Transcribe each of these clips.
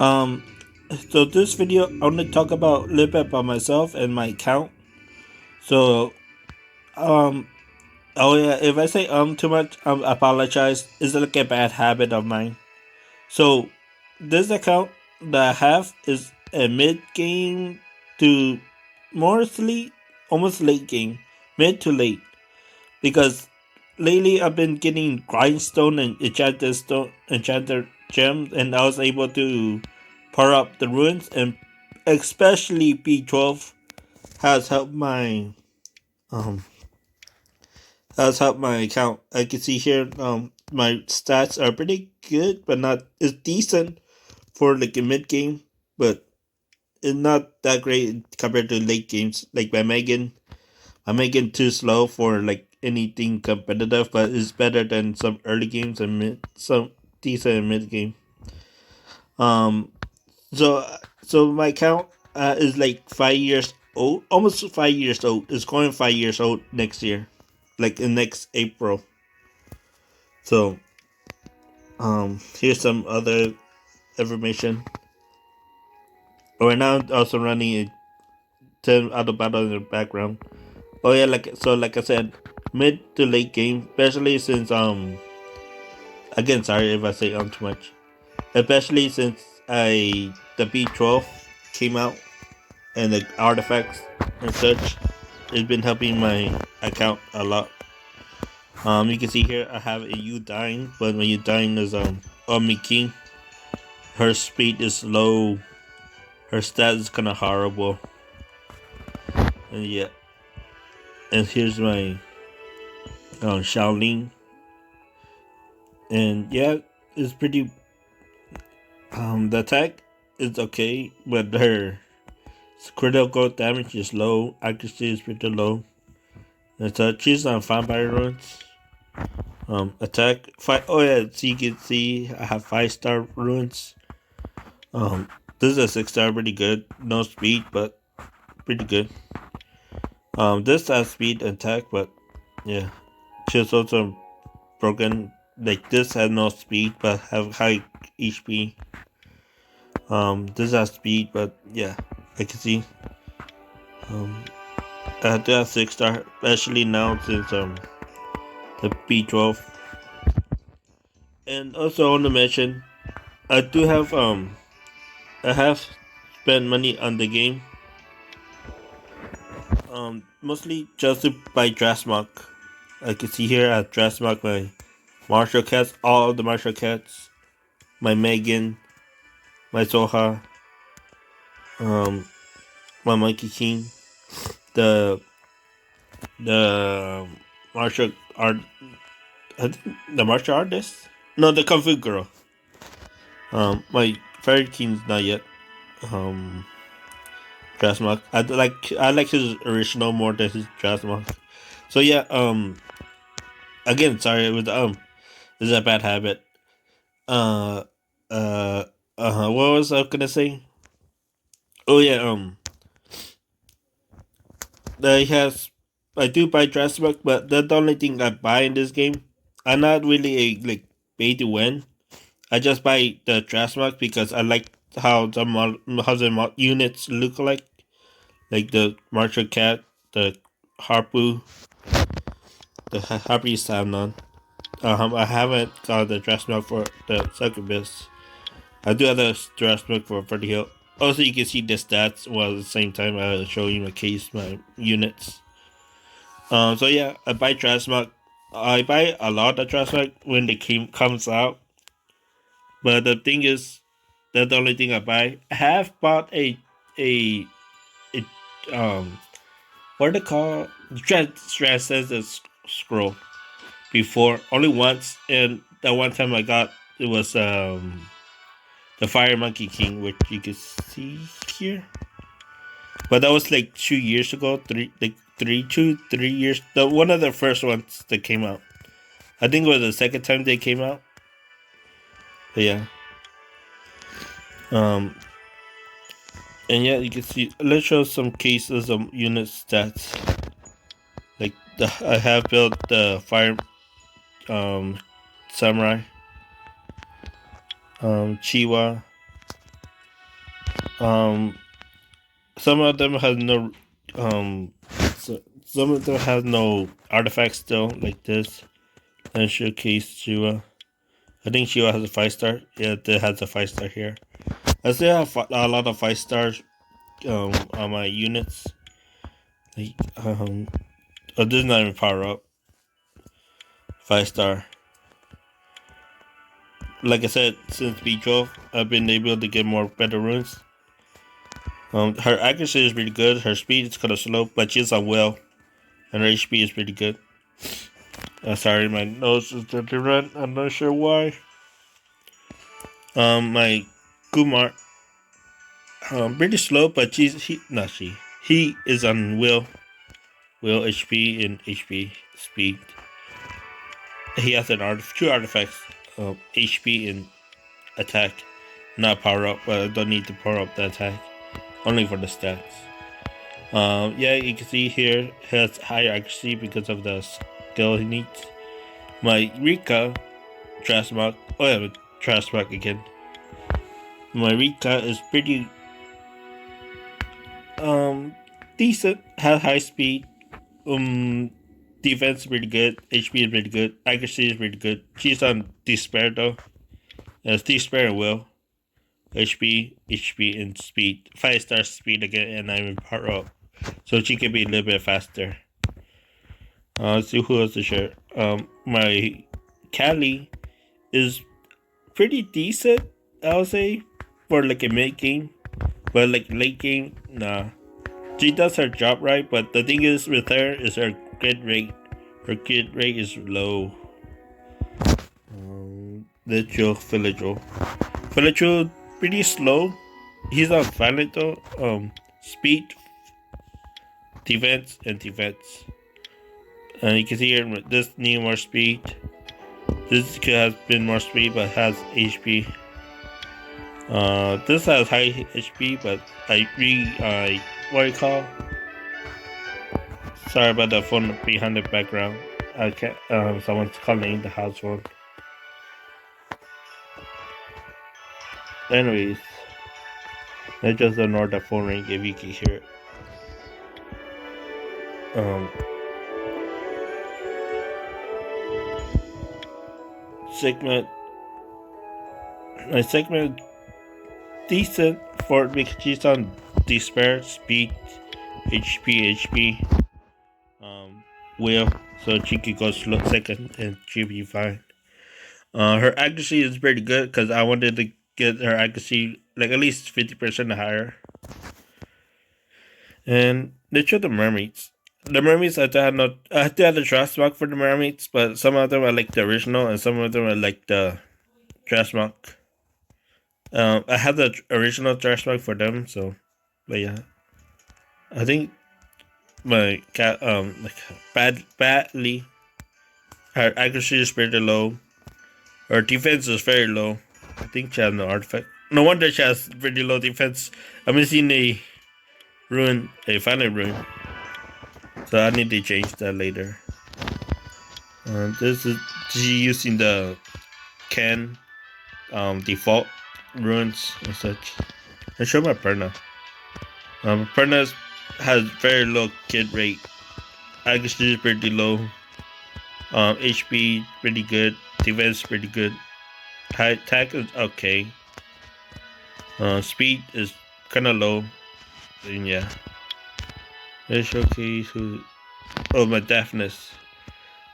Um, so this video, I want to talk about a little bit about myself and my account. So, um, oh yeah, if I say too much, I apologize. It's like a bad habit of mine. So, this account that I have is a mid game to mostly almost late game, mid to late, because lately I've been getting grindstone and enchanted gems, and I was able to power up the ruins, and especially B12 has helped my um account. I can see here my stats are pretty good, but not it's decent for like a mid game, but it's not that great compared to late games. Like my Megan too slow for like anything competitive, but it's better than some early games and some decent mid game. Um, so my account is like 5 years old, almost 5 years old. It's going 5 years old next year, like in next April. So here's some other information. Right now, I'm also running a 10 auto battle in the background. Oh yeah, like I said, mid to late game, especially since again, sorry if I say too much. Especially since the B12 came out and the artifacts and such, it's been helping my account a lot. You can see here I have a U dying, but my U dying is Omni King. Her speed is low. Her stats is kind of horrible. And yeah, and here's my Shaolin, and yeah, it's pretty. The attack is okay, but her critical damage is low. Accuracy is pretty low. And so she's on vampire runes. Attack five. Oh yeah, so you can see I have 5-star runes. This is a 6-star, pretty good. No speed, but pretty good. This has speed and attack, but yeah, she's also broken. Like this has no speed, but have high HP. This has speed, but yeah, I can see. Um, I do have 6-star, especially now since the B12. And also I want to mention, I do have I have spent money on the game. Mostly just to buy Transmog. I can see here at Transmog my martial cats, all the martial cats, my Megan, my Soha, um, my Monkey King, the the martial art, the martial artist. No, the Kung Fu girl. My Fairy King's not yet. Um, Transmog. I like his original more than his Transmog. So yeah. Again, sorry, it was this is a bad habit. Uh, what was I gonna say? Oh yeah. I has I do buy Transmog, but that's the only thing I buy in this game. I'm not really a like pay to win. I just buy the Transmog because I like how the units look like the martial cat, the harpoo, the harpy salmon. I haven't got the Transmog for the succubus. I do have the Transmog for the hill. Also, you can see the stats while at the same time I show you my case, my units. So yeah, I buy Transmog. I buy a lot of Transmog when the game comes out. But the thing is, that's the only thing I buy. I have bought a what they call transcendence scroll before, only once, and that one time I got it was the Fire Monkey King, which you can see here. But that was like 2 years ago, 3 years. The one of the first ones that came out. I think it was the second time they came out. But yeah. And yeah, you can see. Let's show some cases of unit stats. Like I have built the fire samurai, Chiwa, Um, some of them has no some of them have no artifacts still like this. And showcase Shiva. I think Shiva has a 5 star. Yeah, it has a 5 star here. I still have a lot of 5 stars on my units. Like, oh, this is not even power up. 5 star. Like I said, since B12, I've been able to get more better runes. Her accuracy is pretty good. Her speed is kind of slow, but she's on well, and her HP is pretty good. Sorry, my nose is dirty red. I'm not sure why. My Kumar, pretty slow, but he is on will HP and HP speed. He has two artifacts, HP and attack, not power up. But I don't need to power up the attack, only for the stats. Yeah, you can see here he has higher accuracy because of the skill he needs. My Rika Transmog, oh yeah, Transmog again. My Rika is pretty decent, has high speed, defense is pretty good, HP is pretty good, accuracy is pretty good. She's on Despair though. It's Despair and Will. HP, and speed. 5 star speed again, and I'm in power up. So she can be a little bit faster. Let's see who else to share. My Callie is pretty decent, I'll say, for like a mid game. But like late game, nah. She does her job right, but the thing is with her is her crit rate. Her crit rate is low. Little Villager pretty slow. He's not violent though. Speed, defense, and defense. And you can see here this need more speed. This has been more speed but has HP. This has high HP, but what do you call? Sorry about the phone behind the background. I can't. Someone's calling the house phone. Anyways, let's just ignore the phone ring if you can hear it. Segment. My segment decent for because she's on despair, speed, HP, will, so she could go slow second and she'll be fine. Her accuracy is pretty good because I wanted to get her accuracy like at least 50% higher. And they show the mermaids. The mermaids I had the Transmog for the mermaids, but some of them are like the original and some of them are like the Transmog. I have the original Transmog for them, so but yeah. I think my cat badly her accuracy is pretty low. Her defense is very low. I think she has no artifact. No wonder she has pretty low defense. I'm missing a final rune. So I need to change that later. This is she using the can default runes and such. I show my Perna. Perna has very low kit rate. Accuracy is pretty low. HP pretty good. Defense pretty good. High attack is okay. Speed is kind of low. And yeah. Let's showcase who. Oh, my deafness.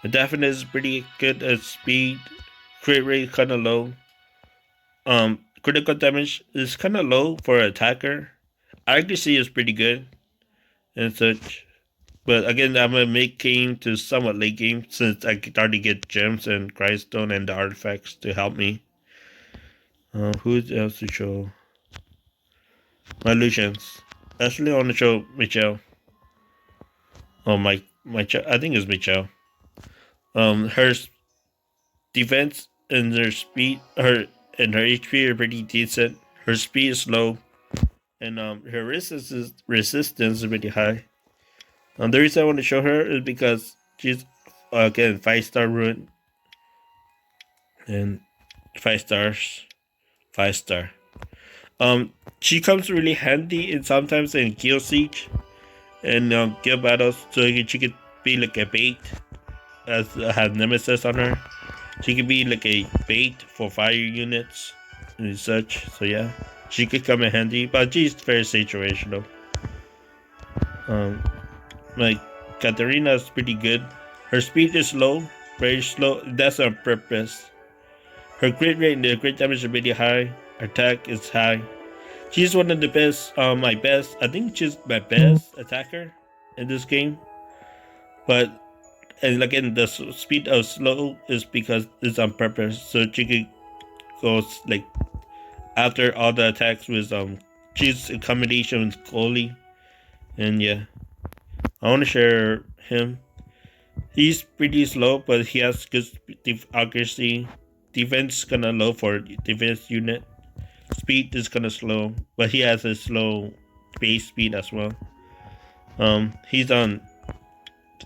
My deafness is pretty good at speed. Crit rate kind of low. Critical damage is kind of low for an attacker. Accuracy is pretty good and such. But again, I'm gonna make game to somewhat late game since I could already get gems and grindstone and the artifacts to help me. Who else to show? My Lucians. Actually, I want to show Michelle. Oh my, I think it's Michelle. Her defense and her speed, her HP are pretty decent. Her speed is low, and her resistance is pretty high. The reason I want to show her is because she's again 5 star rune and 5 stars, 5 star. She comes really handy in sometimes in kill siege and kill battles, so she could be like a bait as have nemesis on her. She could be like a bait for fire units and such. So yeah, she could come in handy, but she's very situational. Um, like Katarina is pretty good. Her speed is low, very slow. That's on purpose. Her crit rate and the crit damage are really high. Attack is high. She's one of the best, my best. I think she's my best attacker in this game. But and again, the speed of slow is because it's on purpose. So she could go like after all the attacks with she's a combination with Coley, and yeah, I want to share him. He's pretty slow, but he has good accuracy. Defense kinda low for defense unit. Speed is kinda slow, but he has a slow base speed as well. He's on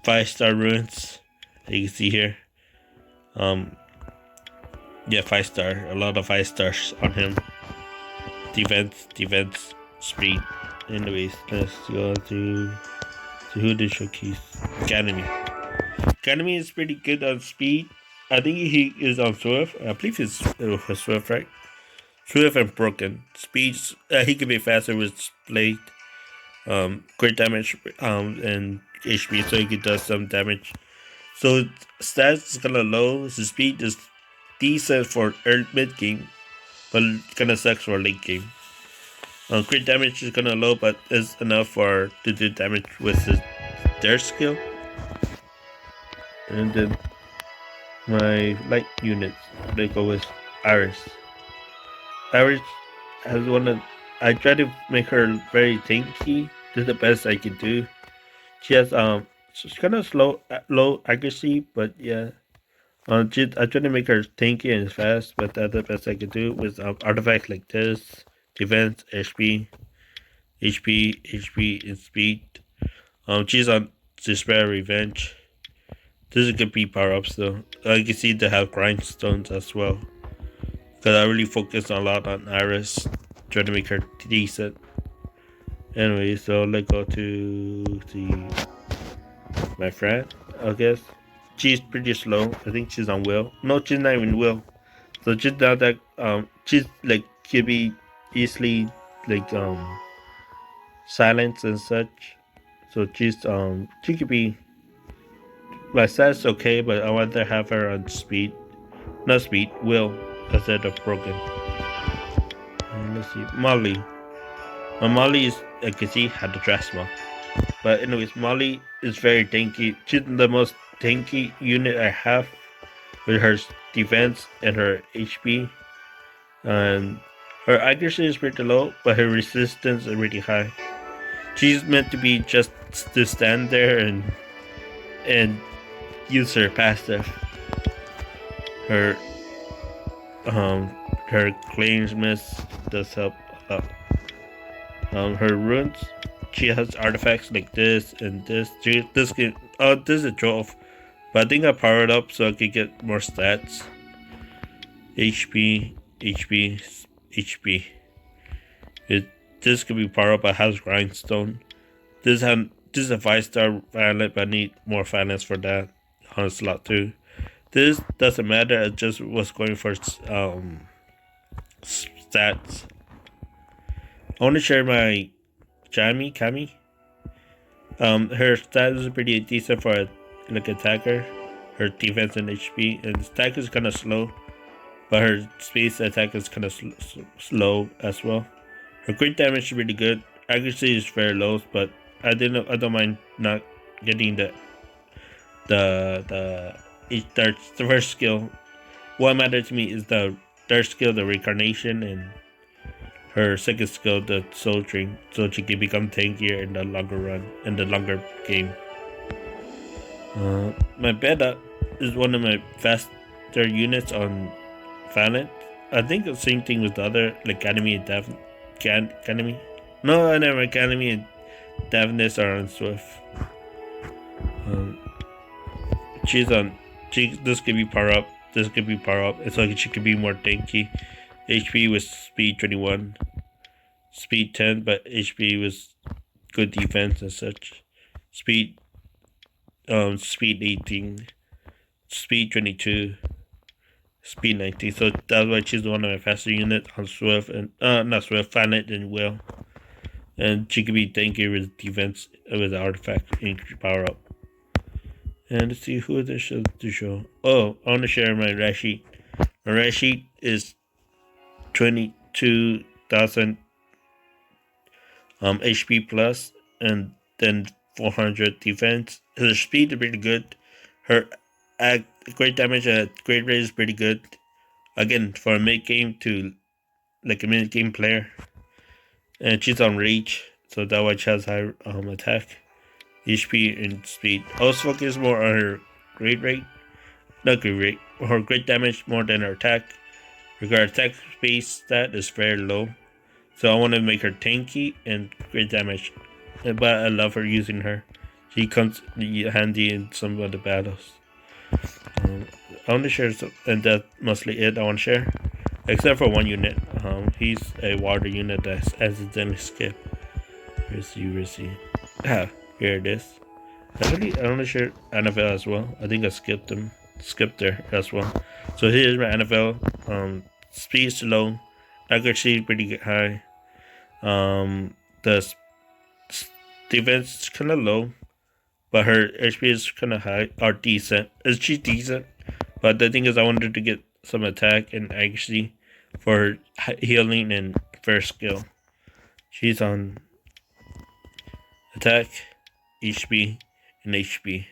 5-star ruins. You can see here. Um, yeah, 5-star. A lot of 5 stars on him. Defense, speed. Anyways, let's go to who did showcase. Academy. Academy is pretty good on speed. I think he is on Swift. I believe he's for Swift, right? Swift and broken. Speeds. He can be faster with blade. Great damage. And HP, so he can do some damage. So stats is kinda low. His speed is decent for early mid game, but kinda sucks for late game. Crit damage is kinda low, but is enough for to do damage with his dash skill. And then my light units, they go with Iris. Iris has one of I try to make her very tanky. This is the best I can do. She has she's kind of low accuracy, but yeah. I try to make her tanky and fast, but that's the best I can do with artifacts like this, defense, HP, and speed. She's on Despair Revenge. This is good be power ups though. I can see they have grindstones as well. Because I really focus a lot on Iris, trying to make her decent. Anyway, so let's go to my friend, I guess. She's pretty slow. I think she's on Will. No, she's not even Will. So she's not that she's like could be easily like silenced and such. So she could be my stats okay, but I want to have her on speed. Not speed, Will instead of broken. And let's see. Molly. Molly is I can see had the Transmog. But anyways, Molly is very tanky. She's the most tanky unit I have with her defense and her HP. And her accuracy is pretty low, but her resistance is really high. She's meant to be just to stand there and use her passive. Her her claims miss does help a lot. Her runes, she has artifacts like this and this. This can this is a drove, but I think I powered up so I could get more stats. HP. This could be powered up by House Grindstone. This is a 5-star violet, but I need more finance for that on slot 2. This doesn't matter. I just was going for stats. I want to share my Kami. Her stats is pretty decent for a like attacker. Her defense and HP and attack is kind of slow, but her space attack is kind of slow as well. Her crit damage is really good. Accuracy is very low, but I don't mind not getting the first skill. What matters to me is the third skill, the reincarnation, and her second skill, the soul dream, so she can become tankier in the longer run, in the longer game. My beta is one of my faster units on Valent. I think the same thing with the other, like Academy and Academy. No, I never Academy and Davnis are on Swift. This could be power up. This could be power up. It's like she could be more tanky. HP with speed 21. speed 10, but HP was good defense and such. Speed speed 18, speed 22, speed 19. So that's why she's one of my faster units on Swift and not Swift, Planet and Will. And she can be tanky with defense with the artifact and power up. And let's see who this show to show. Oh, I want to share my rash sheet. My rash sheet is 22,000 HP plus, and then 400 defense. Her speed is pretty good. Her great damage at great rate is pretty good. Again, for a mid game to like a mid game player, and she's on reach, so that why she has high attack, HP, and speed. I was focused more on her great rate, not great rate, her great damage more than her attack. Her attack space stat is very low, so I want to make her tanky and great damage. But I love her using her. She comes handy in some of the battles. I want to share some, and that's mostly it I want to share. Except for one unit. He's a water unit that's accidentally skipped. Where's he? Ah, here it is. I want to share NFL as well. I think I skipped there as well. So here's my NFL. Speed is low, accuracy pretty high. The defense is kind of low, but her HP is kind of high or decent. She's decent, but the thing is, I wanted to get some attack and accuracy for healing and first skill. She's on attack, HP, and HP.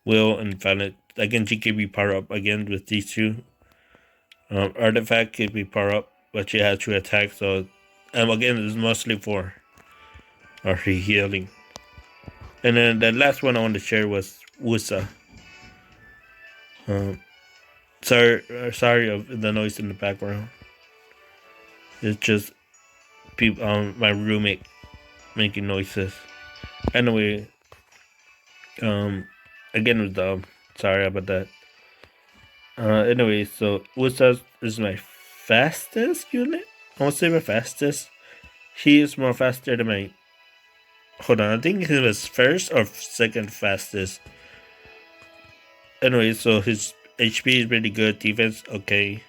Will and Valent. Again, she can be power up again with these two. Artifact can be power up, but she has to attack. So, again, it's mostly for her healing. And then the last one I wanted to share was Wusa. Sorry of the noise in the background. It's just people, my roommate making noises. Anyway, again with the sorry about that. Anyway, so Wusa is my fastest unit. I won't say my fastest. He is more faster than my. Hold on, I think he was first or second fastest. Anyway, so his HP is pretty good. Defense okay.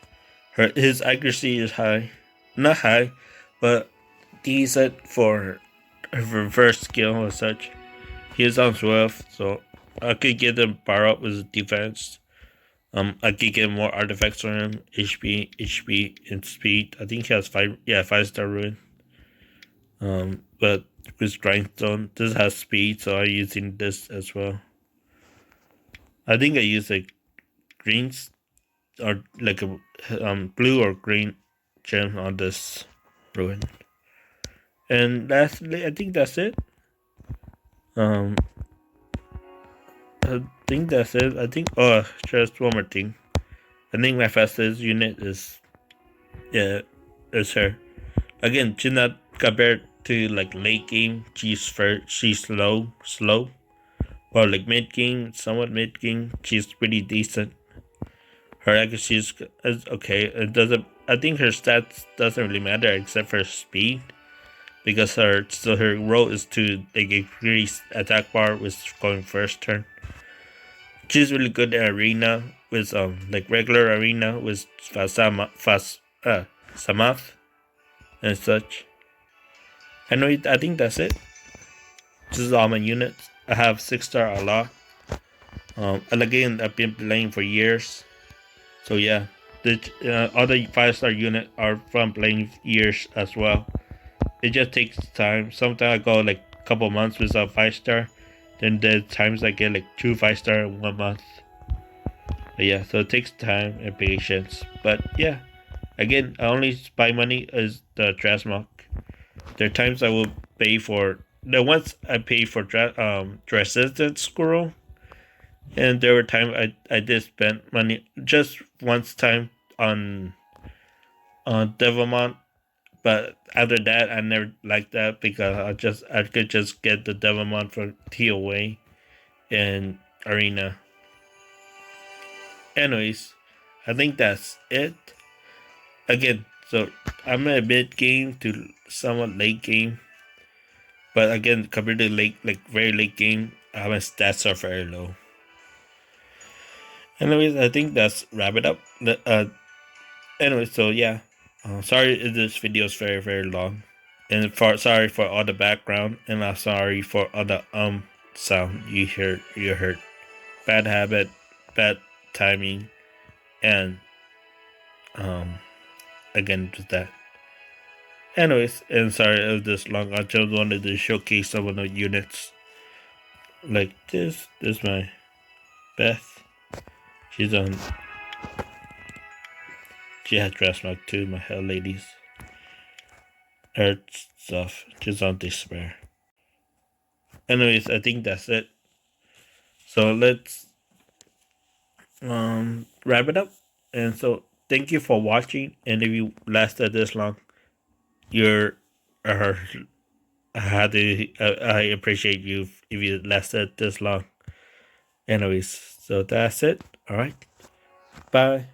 His accuracy is high, not high, but decent for reverse skill or such. He is on Swift, so I could get him power up with defense. I could get more artifacts for him. HP, and speed. I think he has 5-star ruin. But with grindstone, this has speed, so I'm using this as well. I think I use a greens or like a blue or green gem on this ruin. And lastly, I think that's it. I think that's it. I think just one more thing. I think my fastest unit is her. Again, she's not compared to like late game. She's slow. Or like mid game, somewhat mid game. She's pretty decent. Her accuracy is okay. It doesn't. I think her stats doesn't really matter except for speed, because her role is to like increase attack bar with going first turn. She's really good at arena with like regular arena with Samath and such. Anyway, I think that's it. This is all my units. I have 6-star a lot. And again, I've been playing for years. So yeah, the other 5-star unit are from playing years as well. It just takes time. Sometimes I go like a couple months without 5-star. Then there's times I get like 2 5-star in 1 month. But yeah, so it takes time and patience. But yeah, again, I only buy money as the Transmog. There are times I will pay for the ones I pay for Transcendence Squirrel. And there were times I did spend money just once time on Devilmont, but after that I never liked that because I could just get the Devilmont for TOA and Arena. Anyways, I think that's it. Again, so I'm a mid game to somewhat late game, but again, compared to late, like very late game, my stats are very low. Anyways, I think that's wrap it up. Anyways, so yeah, sorry if this video is very long, and sorry for all the background, and I'm sorry for all the sound you heard. Bad habit, bad timing, and um again with that. Anyways, and sorry it was this long. I just wanted to showcase some of the units. Like this. This is my Beth. She's on. She has Transmog too. My hell, ladies. Earth stuff. She's on despair. Anyways, I think that's it. So let's wrap it up. And so thank you for watching. And if you lasted this long, you're uh, I appreciate you if you lasted this long. Anyways, so that's it. All right. Bye.